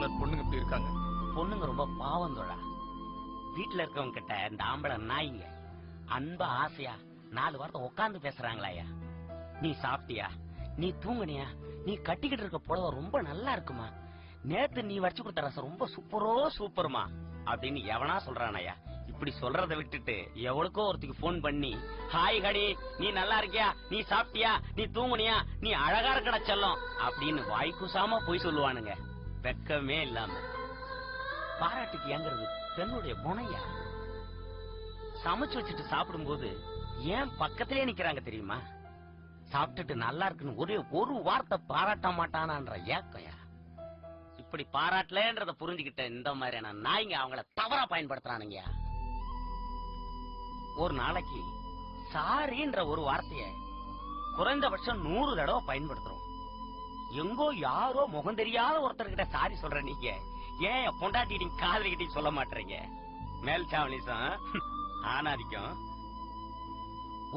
தோழர் பொண்ணுங்க இப்படி இருக்காங்க. பொண்ணுங்க ரொம்ப பாவம் தோழா. வீட்டுல இருக்கவங்க கிட்ட இந்த ஆம்பளை நாய்ங்க அன்பா ஆசையா 4 வாரத்தை உட்கார்ந்து பேசுறாங்களாயா. நீ சாப்பிட்டியா, நீ தூங்குனியா, நீ கட்டிக்கிட்டு இருக்க புடவை ரொம்ப நல்லா இருக்குமா, நேத்து நீ வச்சு கொடுத்த ரசம் ரொம்ப சூப்பருமா அப்படின்னு எவனா சொல்றானயா. இப்படி சொல்றதை விட்டுட்டு எவளுக்கோ ஒருத்திக்கு போன் பண்ணி, ஹாய் ஹடி, நீ நல்லா இருக்கியா, நீ சாப்பிட்டியா, நீ தூங்குனியா, நீ அழகா இருக்கடா செல்லம் அப்படின்னு வாய்க்குசாம போய் சொல்லுவானுங்க. வெக்கமே இல்லாம. பாராட்டுக்கு ஏங்குறது பெண்ணுடைய குணையா. சமைச்சு வச்சுட்டு சாப்பிடும் போது ஏன் பக்கத்திலே நிக்கிறாங்க தெரியுமா? சாப்பிட்டுட்டு நல்லா இருக்குன்னு ஒரே ஒரு வார்த்தை பாராட்ட மாட்டானான்ற ஏக்கயா. இப்படி பாராட்டலன்றத புரிஞ்சுக்கிட்ட இந்த மாதிரியான நாய்ங்க அவங்கள தவறா பயன்படுத்துறானுங்க. ஒரு நாளைக்கு சாரின்ற ஒரு வார்த்தைய குறைந்தபட்சம் 100 தடவை பயன்படுத்துறோம். எங்கோ யாரோ முகம் தெரியாத ஒருத்தர்கிட்ட சாரி சொல்ற நீங்க ஏன் பொண்டாட்டி காதலிக்கிட்ட சொல்ல மாட்டீங்க? மேல் சாவலிசம் ஆனாதிக்கும்.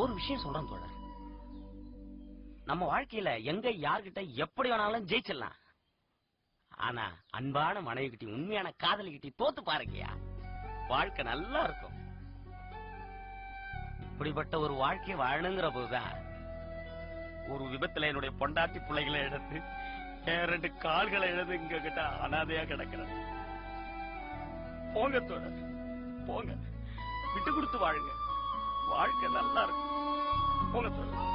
ஒரு விஷயம் சொல்றேன் தோழர், நம்ம வாழ்க்கையில எங்க யார்கிட்ட எப்படி வேணாலும் ஜெயிச்சிடலாம். ஆனா அன்பான மனைவி கிட்ட, உண்மையான காதலி கிட்ட தோத்து பாருங்கயா, வாழ்க்கை நல்லா இருக்கும். இப்படிப்பட்ட ஒரு வாழ்க்கை வாழணுங்கிற போதுதான் ஒரு விபத்துல என்னுடைய பொண்டாட்டி பிள்ளைகளை இழந்து 2 கால்களை இழந்து இங்க கிட்ட அனாதையா கிடக்கிறேன். போங்க தோழர், போங்க, விட்டு கொடுத்து வாழுங்க, வாழ்க்கை நல்லா இருக்கும். போங்க தோழர்.